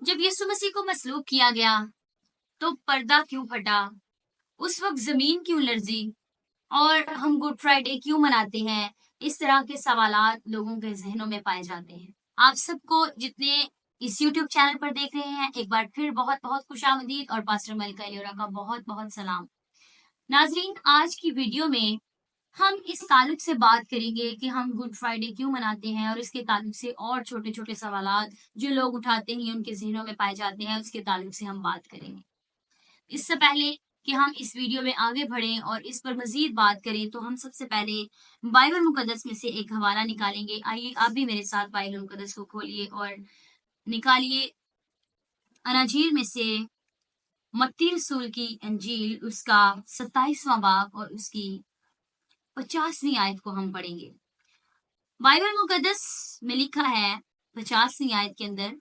जब यीशु मसीह को मसलूब किया गया तो पर्दा क्यों फटा, उस वक्त जमीन क्यों लरजी और हम गुड फ्राइडे क्यों मनाते हैं। इस तरह के सवालात लोगों के जहनों में पाए जाते हैं। आप सबको जितने इस YouTube चैनल पर देख रहे हैं, एक बार फिर बहुत बहुत खुशामदीद और पास्टर मलिका एलियोरा का बहुत बहुत सलाम। नाजरीन, आज की वीडियो में हम इस ताल्लुक से बात करेंगे कि हम गुड फ्राइडे क्यों मनाते हैं और इसके ताल्लुक से और छोटे छोटे सवालात जो लोग उठाते हैं, उनके जहनों में पाए जाते हैं, उसके ताल्लुक से हम बात करेंगे। इससे पहले कि हम इस वीडियो में आगे बढ़ें और इस पर मजीद बात करें तो हम सबसे पहले बाइबल मुकद्दस में से एक हवाला निकालेंगे। आइए आप भी मेरे साथ बाइबल मुकद्दस को खोलिए और निकालिए अनाजील में से मत्ती रसूल की अंजील, उसका 27वां बाब और उसकी 50वीं आयत को हम पढ़ेंगे। बाइबल मुकद्दस में लिखा है 50वीं आयत के अंदर,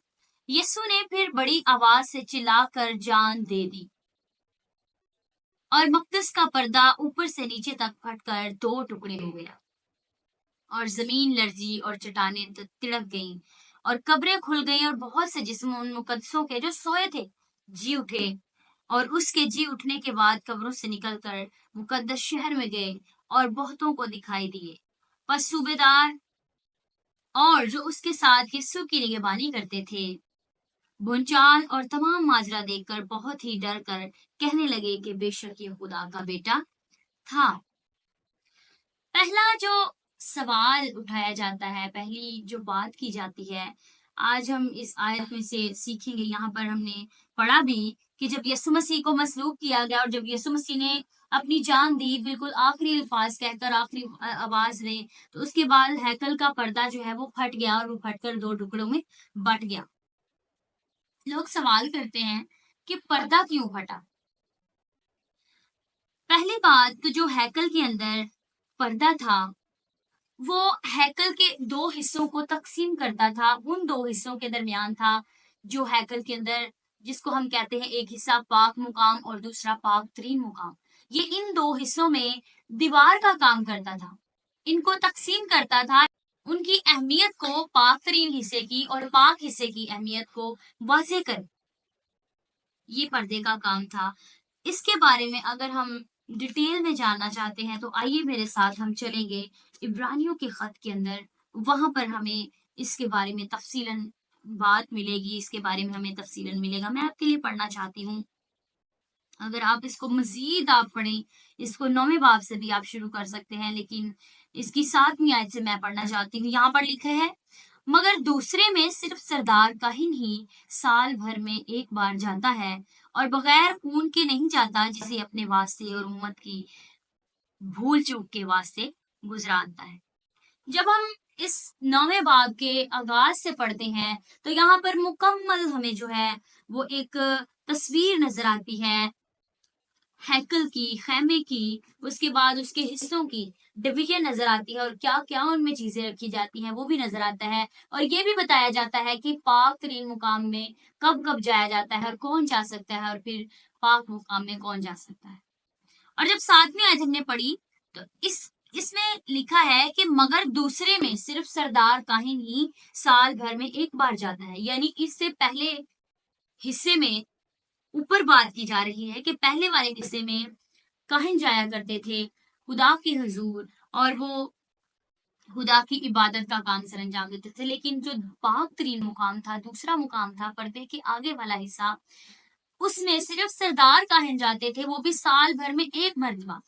यीशु ने फिर बड़ी आवाज से चिल्लाकर जान दे दी और मकदस का पर्दा ऊपर से नीचे तक फटकर 2 टुकड़े हो गया और जमीन लरजी और चट्टानें तिड़क गईं और कब्रें खुल गईं और बहुत से जिस्म उन मुकद्दसों के जो सोए थे जी उठे और उसके जी उठने के बाद कब्रों से निकलकर मुकद्दस शहर में गए और बहुतों को दिखाई दिए। बस सूबेदार और जो उसके साथ यीशु की निगहबानी करते थे भूचाल और तमाम माजरा देखकर बहुत ही डर कर कहने लगे कि बेशक ये खुदा का बेटा था। पहला जो सवाल उठाया जाता है, पहली जो बात की जाती है, आज हम इस आयत में से सीखेंगे। यहाँ पर हमने पढ़ा भी कि जब यीशु मसीह को मसलूब किया गया और जब यीशु मसीह ने अपनी जान दी, बिल्कुल आखिरी अल्फाज कहकर, आखिरी आवाज में, तो उसके बाद हैकल का पर्दा जो है वो फट गया और वो फटकर 2 टुकड़ों में बट गया। लोग सवाल करते हैं कि पर्दा क्यों फटा। पहली बात तो जो हैकल के अंदर पर्दा था वो हैकल के 2 हिस्सों को तकसीम करता था। उन 2 हिस्सों के दरमियान था जो हैकल के अंदर, जिसको हम कहते हैं एक हिस्सा पाक मुकाम और दूसरा पाक तरीन मुकाम। ये इन 2 हिस्सों में दीवार का काम करता था, इनको तकसीम करता था, उनकी अहमियत को, पाक तरीन हिस्से की और पाक हिस्से की अहमियत को वाज़ेह कर, ये पर्दे का काम था। इसके बारे में अगर हम डिटेल में जानना चाहते हैं तो आइए मेरे साथ हम चलेंगे इब्रानियों के खत के अंदर। वहां पर हमें इसके बारे में तफसीलन बात मिलेगी, इसके बारे में हमें तफसीलन मिलेगा। मैं आपके लिए पढ़ना चाहती हूँ। अगर आप इसको मजीद आप पढ़ें, इसको 9वें बाब से भी आप शुरू कर सकते हैं, लेकिन इसकी 7वीं आयत से मैं पढ़ना चाहती हूँ। यहाँ पर लिखा है, मगर दूसरे में सिर्फ सरदार काहिन ही साल भर में एक बार जाता है और बगैर खून के नहीं जाता, जिसे अपने वास्ते और उम्मत की भूल चूक के वास्ते गुजराता है। जब हम इस 9वें बाब के आगाज से पढ़ते हैं तो यहाँ पर मुकम्मल हमें जो है वो एक तस्वीर नजर आती है हैकल की, खैमे की, उसके बाद उसके हिस्सों की डिवीजन नजर आती है और क्या क्या उनमें चीजें रखी जाती हैं वो भी नजर आता है। और ये भी बताया जाता है कि पाक तरीन मुकाम में कब कब जाया जाता है और कौन जा सकता है और फिर पाक मुकाम में कौन जा सकता है। और जब 7वीं आयत हमने पढ़ी तो इसमें लिखा है कि मगर दूसरे में सिर्फ सरदार काहिन ही साल भर में एक बार जाता है। यानी इससे पहले हिस्से में ऊपर बात की जा रही है कि पहले वाले हिस्से में काहिन जाया करते थे खुदा के हुजूर और वो खुदा की इबादत का काम सर अंजाम देते थे। लेकिन जो पाक तरीन मुकाम था, दूसरा मुकाम था पर्दे के आगे वाला हिस्सा, उसमें सिर्फ सरदार काहिन जाते थे, वो भी साल भर में एक मरतबा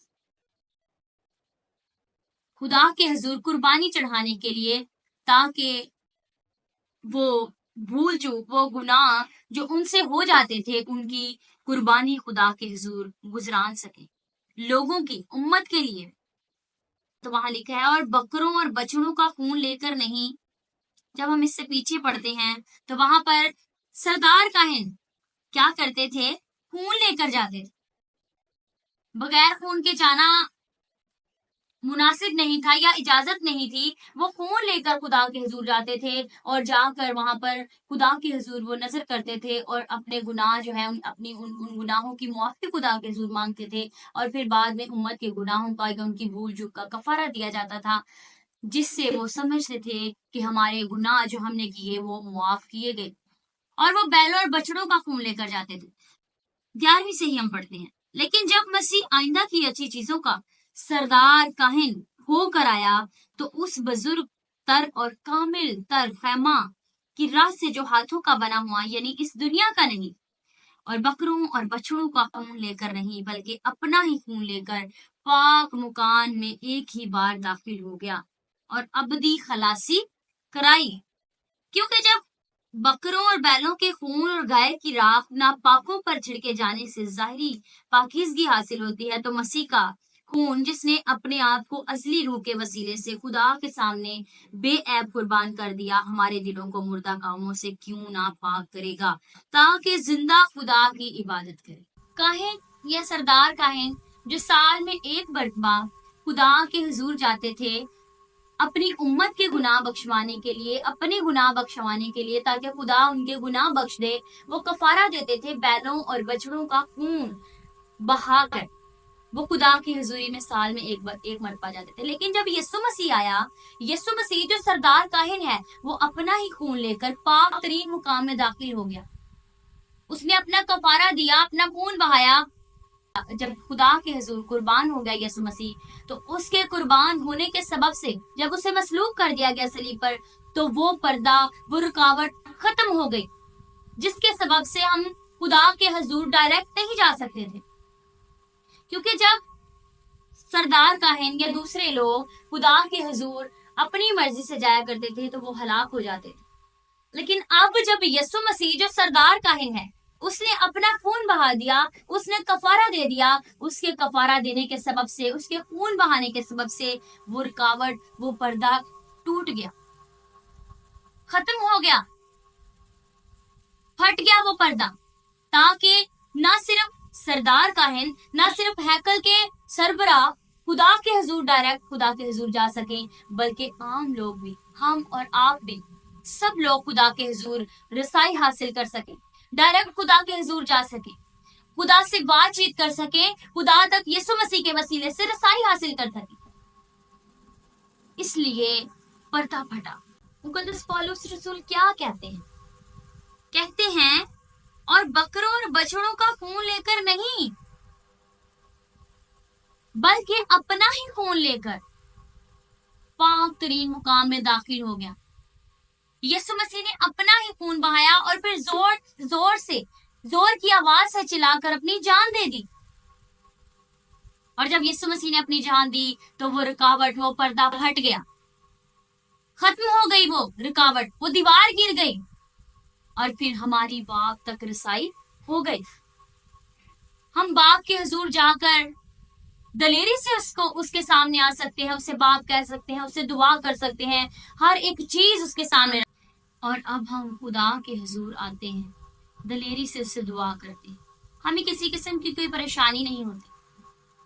खुदा के हुजूर कुर्बानी चढ़ाने के लिए, ताकि वो भूल चूक, वो गुनाह जो उनसे हो जाते थे, उनकी कुर्बानी खुदा के हुजूर गुजरान सके लोगों की उम्मत के लिए। तो वहां लिखा है, और बकरों और बछड़ों का खून लेकर नहीं। जब हम इससे पीछे पढ़ते हैं तो वहां पर सरदार काहिन क्या करते थे, खून लेकर जाते थे। बगैर खून के जाना मुनासिब नहीं था या इजाजत नहीं थी। वो खून लेकर खुदा के हुजूर जाते थे और जाकर वहां पर खुदा के हुजूर वो नजर करते थे और अपने गुनाह जो है उन गुनाहों की मुआफी खुदा के हुजूर मांगते थे और फिर बाद में उम्मत के गुनाहों का या उनकी भूल चूक का कफारा दिया जाता था, जिससे वो समझते थे कि हमारे गुनाह जो हमने किए वो मुआफ किए गए। اور وہ بیلوں اور بچڑوں کا خون لے کر جاتے تھے. 11ویں سے ہی ہم پڑھتے ہیں. لیکن جب مسیح آئندہ کی اچھی چیزوں کا سردار کاہن ہو کر آیا تو اس بزرگ تر اور کامل تر خیمہ کی راہ سے جو ہاتھوں کا بنا ہوا یعنی اس دنیا کا نہیں اور بکروں اور بچڑوں کا خون لے کر نہیں بلکہ اپنا ہی خون لے کر پاک مکان میں ایک ہی بار داخل ہو گیا اور ابدی خلاصی کرائی. کیونکہ جب بکروں اور بیلوں کے خون اور گائے کی راکھ ناپاکوں پر چھڑکے جانے سے ظاہری پاکیزگی حاصل ہوتی ہے تو مسیح کا خون جس نے اپنے آپ کو ازلی روح کے وسیلے سے خدا کے سامنے بے عیب قربان کر دیا ہمارے دلوں کو مردہ کاموں سے کیوں نہ پاک کرے گا تاکہ زندہ خدا کی عبادت کرے. کاہن یا سردار کاہن جو سال میں ایک مرتبہ خدا کے حضور جاتے تھے اپنی امت کے گناہ بخشوانے کے لیے اپنے گناہ بخشوانے کے لیے تاکہ خدا ان کے گناہ بخش دے وہ کفارہ دیتے تھے بیلوں اور بچڑوں کا خون بہا کر. وہ خدا کی حضوری میں سال میں ایک مرتبہ جاتے تھے. لیکن جب یسوع مسیح آیا یسوع مسیح جو سردار کاہن ہے وہ اپنا ہی خون لے کر پاک ترین مقام میں داخل ہو گیا. اس نے اپنا کفارہ دیا اپنا خون بہایا. جب خدا کے حضور قربان ہو گیا یسوع مسیح تو اس کے قربان ہونے کے سبب سے جب اسے مسلوب کر دیا گیا صلیب پر تو وہ پردہ وہ رکاوٹ ختم ہو گئی جس کے سبب سے ہم خدا کے حضور ڈائریکٹ نہیں جا سکتے تھے. کیونکہ جب سردار کاہن یا دوسرے لوگ خدا کے حضور اپنی مرضی سے جایا کرتے تھے تو وہ ہلاک ہو جاتے تھے. لیکن اب جب یسوع مسیح جو سردار کاہن ہے اس نے اپنا خون بہا دیا اس نے کفارہ دے دیا اس کے کفارہ دینے کے سبب سے اس کے خون بہانے کے سبب سے وہ رکاوٹ وہ پردہ ٹوٹ گیا ختم ہو گیا پھٹ گیا وہ پردہ تاکہ نہ صرف سردار کاہن نہ صرف ہیکل کے سربراہ خدا کے حضور ڈائریکٹ خدا کے حضور جا سکیں بلکہ عام لوگ بھی ہم اور آپ بھی سب لوگ خدا کے حضور رسائی حاصل کر سکیں ڈائریکٹ خدا کے حضور جا سکیں خدا سے بات چیت کر سکیں خدا تک یسوع مسیح کے وسیلے سے رسائی حاصل کر سکیں. اس لیے پردہ پھٹا. مقدس پولس رسول کیا کہتے ہیں اور بکروں اور بچڑوں کا خون لے کر نہیں بلکہ اپنا ہی خون لے کر پاک ترین مقام میں داخل ہو گیا. یسوع مسیح نے اپنا ہی خون بہایا اور پھر زور کی آواز سے چلا کر اپنی جان دے دی. اور جب یسوع مسیح نے اپنی جان دی تو وہ رکاوٹ وہ پردہ ہٹ گیا ختم ہو گئی وہ رکاوٹ وہ دیوار گر گئی اور پھر ہماری باپ تک رسائی ہو گئی. ہم باپ کے حضور جا کر دلیری سے اس کے سامنے آ سکتے ہیں اسے باپ کہہ سکتے ہیں اسے دعا کر سکتے ہیں ہر ایک چیز اس کے سامنے. اور اب ہم خدا کے حضور آتے ہیں دلیری سے اس سے دعا کرتے ہیں ہمیں کسی قسم کی کوئی پریشانی نہیں ہوتی.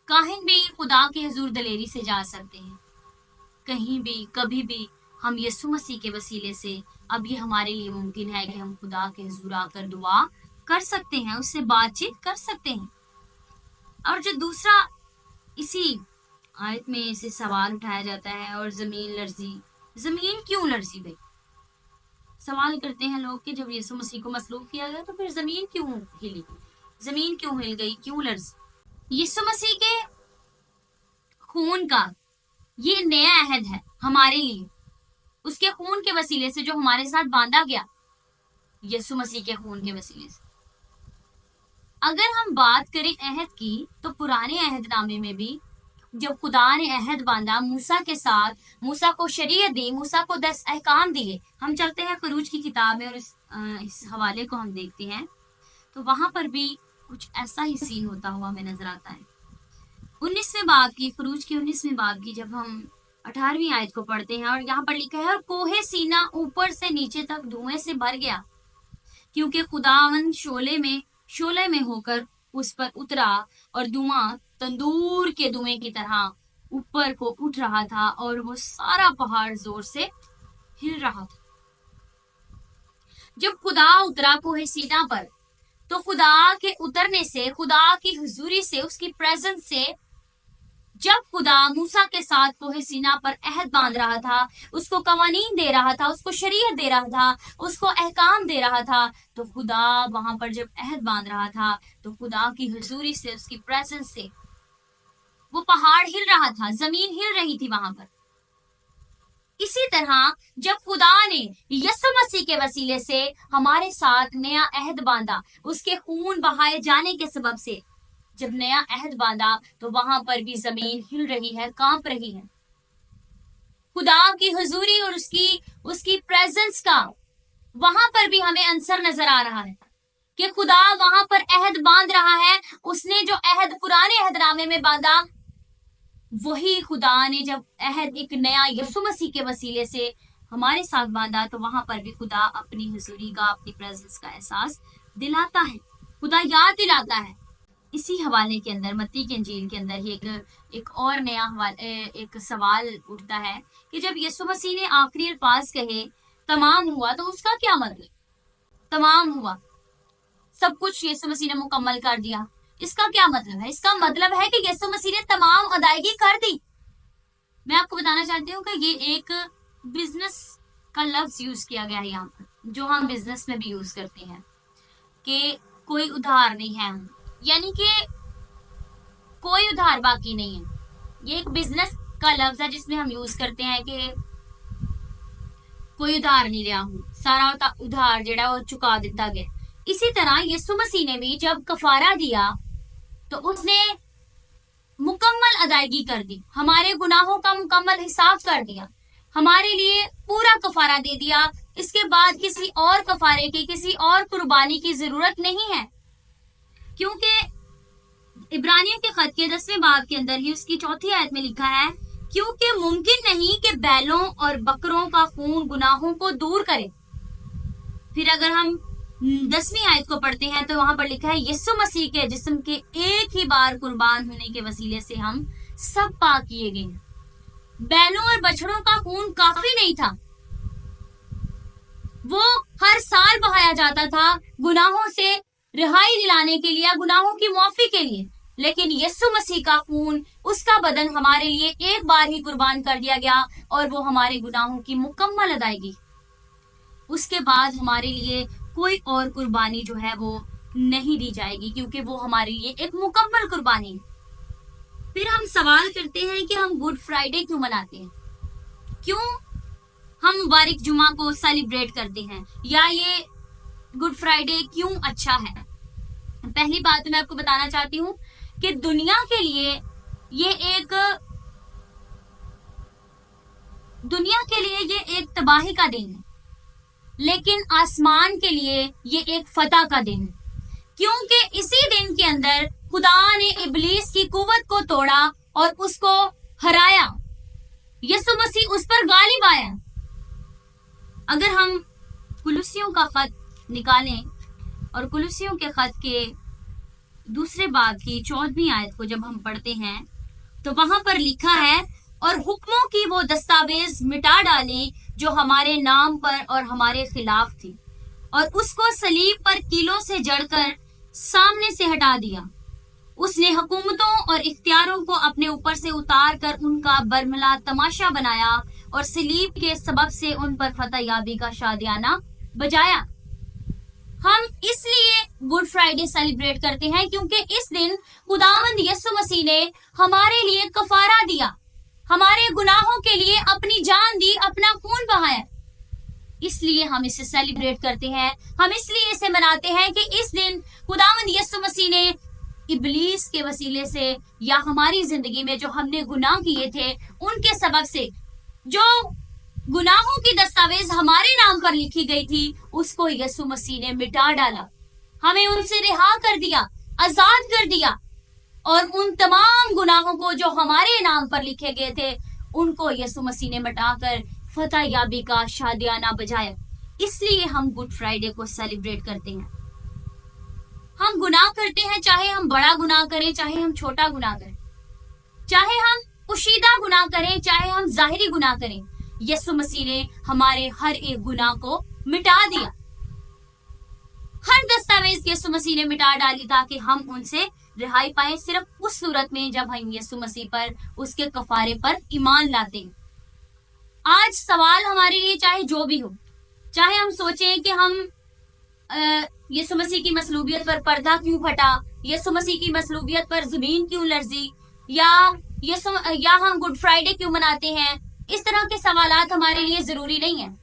کاہن بھی خدا کے حضور دلیری سے جا سکتے ہیں کہیں بھی کبھی بھی. ہم یسوع مسیح کے وسیلے سے اب یہ ہمارے لیے ممکن ہے کہ ہم خدا کے حضور آ کر دعا کر سکتے ہیں اس سے بات چیت کر سکتے ہیں. اور جو دوسرا اسی آیت میں اسے سوال اٹھایا جاتا ہے اور زمین لرزی. زمین کیوں لرزی بھائی؟ سوال کرتے ہیں لوگ کہ جب یسوع مسیح کو مصلوب کیا گیا تو پھر زمین کیوں ہلی زمین کیوں ہل گئی کیوں لرزی؟ یسوع مسیح کے خون کا یہ نیا عہد ہے ہمارے لیے اس کے خون کے وسیلے سے جو ہمارے ساتھ باندھا گیا یسوع مسیح کے خون کے وسیلے سے. اگر ہم بات کریں عہد کی تو پرانے عہد نامے میں بھی جب خدا نے عہد باندھا موسیٰ کے ساتھ موسیٰ کو شریعت دی موسیٰ کو 10 احکام دیے. ہم چلتے ہیں خروج کی کتاب میں اور اس حوالے کو ہم دیکھتے ہیں تو وہاں پر بھی کچھ ایسا ہی سین ہوتا ہوا ہمیں نظر آتا ہے. 19ویں باب کی خروج کی 19ویں باب کی جب ہم 18ویں آیت کو پڑھتے ہیں اور یہاں پر لکھا ہے اور کوہ سینا اوپر سے نیچے تک دھوئیں سے بھر گیا کیونکہ خداوند شعلے میں ہو کر اس پر اترا اور دھواں تندور کے دھوئیں کی طرح اوپر کو اٹھ رہا تھا اور وہ سارا پہاڑ زور سے ہل رہا تھا. جب خدا اترا کوہ سینا پر تو خدا کے اترنے سے خدا کی حضوری سے اس کی پریزنس سے जब खुदा मूसा के साथ कोहे सीना पर अहद बांध रहा था, उसको कवानीन दे रहा था, उसको शरीयत दे रहा था, उसको अहकाम दे रहा था, तो खुदा वहां पर जब अहद बांध रहा था तो खुदा की हुजूरी से, उसकी प्रेजेंस से वो पहाड़ हिल रहा था, जमीन हिल रही थी वहां पर। इसी तरह जब खुदा ने यीशु मसीह के वसीले से हमारे साथ नया अहद बांधा, उसके खून बहाए जाने के सबब से जब नया अहद बांधा, तो वहां पर भी जमीन हिल रही है, कांप रही है। खुदा की हुजूरी और उसकी प्रेजेंस का वहां पर भी हमें अंसर नजर आ रहा है कि खुदा वहां पर अहद बांध रहा है। उसने जो अहद पुराने अहदनामे में बांधा, वही खुदा ने जब अहद एक नया यीशु मसीह के वसीले से हमारे साथ बांधा, तो वहां पर भी खुदा अपनी हुजूरी का, अपनी प्रेजेंस का एहसास दिलाता है, खुदा याद दिलाता है। इसी हवाले के अंदर मत्ती की इंजील के अंदर ही एक और नया एक सवाल उठता है कि जब यीशु मसीह ने आखिरी अल्फाज कहे तमाम हुआ, तो उसका क्या मतलब? तमाम हुआ, सब कुछ यीशु मसीह ने मुकम्मल कर दिया, इसका क्या मतलब है? इसका मतलब है कि यीशु मसीह ने तमाम अदायगी कर दी। मैं आपको बताना चाहती हूँ कि ये एक बिजनेस का लफ्ज यूज किया गया है यहाँ पर, जो हम बिजनेस में भी यूज करते हैं कि कोई उधार नहीं है, यानी कि कोई उधार बाकी नहीं है। ये एक बिजनेस का लफ्ज है जिसमें हम यूज करते हैं कि कोई उधार नहीं लिया हूं, सारा उधार जेड़ा वो चुका दिता गया। इसी तरह यीशु मसीह ने भी जब कफारा दिया तो उसने मुकम्मल अदायगी कर दी, हमारे गुनाहों का मुकम्मल हिसाब कर दिया, हमारे लिए पूरा कफारा दे दिया। इसके बाद किसी और कफारे की, किसी और कुर्बानी की जरूरत नहीं है, क्योंकि इब्रानियों के खत के 10वें बाब के अंदर ही उसकी 4थी आयत में लिखा है, क्योंकि मुमकिन नहीं कि बैलों और बकरों का खून गुनाहों को दूर करे। फिर अगर हम 10वीं आयत को पढ़ते हैं तो वहां पर लिखा है, यीशु मसीह के जिस्म के एक ही बार कुर्बान होने के वसीले से हम सब पाक किए गए। बैलों और बछड़ों का खून काफी नहीं था, वो हर साल बहाया जाता था गुनाहों से रिहाई दिलाने के लिए, गुनाहों की माफी के लिए। लेकिन यीशु मसीह का खून, उसका बदन हमारे लिए एक बार ही कुर्बान कर दिया गया और वो हमारे गुनाहों की मुकम्मल अदायगी। उसके बाद हमारे लिए कोई और कुर्बानी जो है वो नहीं दी जाएगी, क्योंकि वो हमारे लिए एक मुकम्मल कुर्बानी है। फिर हम सवाल करते हैं कि हम गुड फ्राइडे क्यों मनाते हैं, क्यों हम मुबारक जुमा को सेलिब्रेट करते हैं, या ये गुड फ्राइडे क्यों अच्छा है। पहली बात तो मैं आपको बताना चाहती हूँ कि दुनिया के लिए ये एक तबाही का दिन है, लेकिन आसमान के लिए ये एक फतह का दिन है, क्योंकि इसी दिन के अंदर खुदा ने इब्लीस की कुव्वत को तोड़ा और उसको हराया। यीशु मसीह उस पर गालिब आया। अगर हम कुलुसियों का खत निकालें और कुलुसियों के खत के 2 बाब की 14वीं आयत को जब हम पढ़ते हैं, तो वहां पर लिखा है, और हुक्मों की वो दस्तावेज मिटा डाली जो हमारे नाम पर और हमारे खिलाफ थी, और उसको सलीब पर कीलों से जड़कर सामने से हटा दिया। उसने हुकूमतों और इख्तियारों को अपने ऊपर से उतार कर उनका बरमला तमाशा बनाया और सलीब के सबब से उन पर फतह याबी का शादियाना बजाया। हम इसलिए गुड फ्राइडे सेलिब्रेट करते हैं क्योंकि इस दिन खुदावंद यीशु मसीह ने हमारे लिए कफारा दिया, हमारे गुनाहों के लिए अपनी जान दी, अपना खून बहाया। इसलिए हम इसे सेलिब्रेट करते हैं, हम इसलिए इसे मनाते हैं कि इस दिन खुदावंद यीशु मसीह ने इब्लीस के वसीले से या हमारी जिंदगी में जो हमने गुनाह किए थे उनके सबब से जो गुनाहों की दस्तावेज हमारे नाम पर लिखी गई थी, उसको यीशु मसीह ने मिटा डाला, हमें उनसे रिहा कर दिया, आजाद कर दिया, और उन तमाम गुनाहों को जो हमारे नाम पर लिखे गए थे उनको यीशु मसीह ने मिटाकर फतह याबी का शादियाना बजाया। इसलिए हम गुड फ्राइडे को सेलिब्रेट करते हैं। हम गुनाह करते हैं, चाहे हम बड़ा गुनाह करें, चाहे हम छोटा गुनाह करें, चाहे हम पोशीदा गुनाह करें, चाहे हम जाहिरी गुनाह करें, यीशु मसीह ने हमारे हर एक गुनाह को मिटा दिया। हर दस्तावेज यीशु मसीह ने मिटा डाली ताकि हम उनसे رہائی پائیں صرف اس صورت میں جب ہم یسوع مسیح پر اس کے کفارے پر ایمان لاتے ہیں۔ آج سوال ہمارے لیے چاہے جو بھی ہو، چاہے ہم سوچیں کہ ہم یسوع مسیح کی مصلوبیت پر پردہ کیوں پھٹا، یسوع مسیح کی مصلوبیت پر زمین کیوں لرزی، یا ہم گڈ فرائیڈے کیوں مناتے ہیں، اس طرح کے سوالات ہمارے لیے ضروری نہیں ہیں۔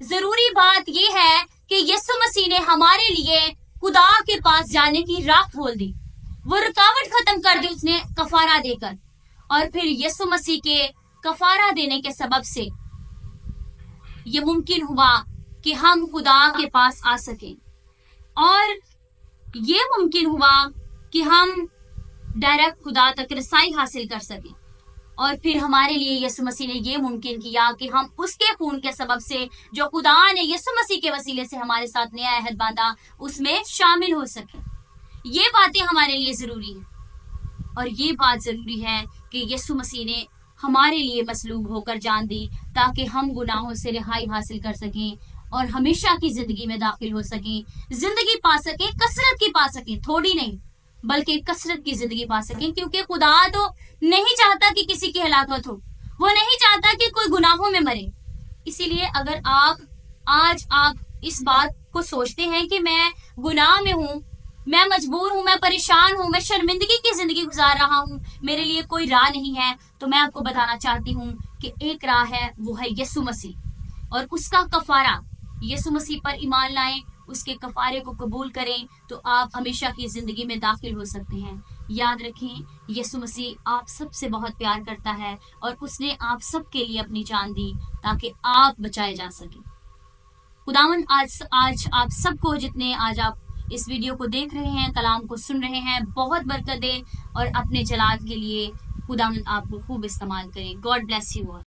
ضروری بات یہ ہے کہ یسوع مسیح نے ہمارے لیے خدا کے پاس جانے کی راہ کھول دی، وہ رکاوٹ ختم کر دی اس نے کفارہ دے کر، اور پھر یسوع مسیح کے کفارہ دینے کے سبب سے یہ ممکن ہوا کہ ہم خدا کے پاس آ سکیں، اور یہ ممکن ہوا کہ ہم ڈائریکٹ خدا تک رسائی حاصل کر سکیں، اور پھر ہمارے لیے یسوع مسیح نے یہ ممکن کیا کہ ہم اس کے خون کے سبب سے جو خدا نے یسوع مسیح کے وسیلے سے ہمارے ساتھ نیا عہد باندھا اس میں شامل ہو سکیں۔ یہ باتیں ہمارے لیے ضروری ہیں، اور یہ بات ضروری ہے کہ یسوع مسیح نے ہمارے لیے مصلوب ہو کر جان دی تاکہ ہم گناہوں سے رہائی حاصل کر سکیں اور ہمیشہ کی زندگی میں داخل ہو سکیں، زندگی پا سکیں، کثرت کی پا سکیں، تھوڑی نہیں بلکہ کثرت کی زندگی پا سکیں، کیونکہ خدا تو نہیں چاہتا کہ کسی کی ہلاکت ہو، وہ نہیں چاہتا کہ کوئی گناہوں میں مرے۔ اسی لیے اگر آج آپ اس بات کو سوچتے ہیں کہ میں گناہ میں ہوں، میں مجبور ہوں، میں پریشان ہوں، میں شرمندگی کی زندگی گزار رہا ہوں، میرے لیے کوئی راہ نہیں ہے، تو میں آپ کو بتانا چاہتی ہوں کہ ایک راہ ہے، وہ ہے یسوع مسیح اور اس کا کفارہ۔ یسوع مسیح پر ایمان لائیں، اس کے کفارے کو قبول کریں تو آپ ہمیشہ کی زندگی میں داخل ہو سکتے ہیں۔ یاد رکھیں، یسوع مسیح آپ سب سے بہت پیار کرتا ہے اور اس نے آپ سب کے لیے اپنی جان دی تاکہ آپ بچائے جا سکیں۔ خداوند آج آپ سب کو، جتنے آج آپ اس ویڈیو کو دیکھ رہے ہیں، کلام کو سن رہے ہیں، بہت برکت دے اور اپنے جلال کے لیے خداوند آپ کو خوب استعمال کریں۔ God bless you all.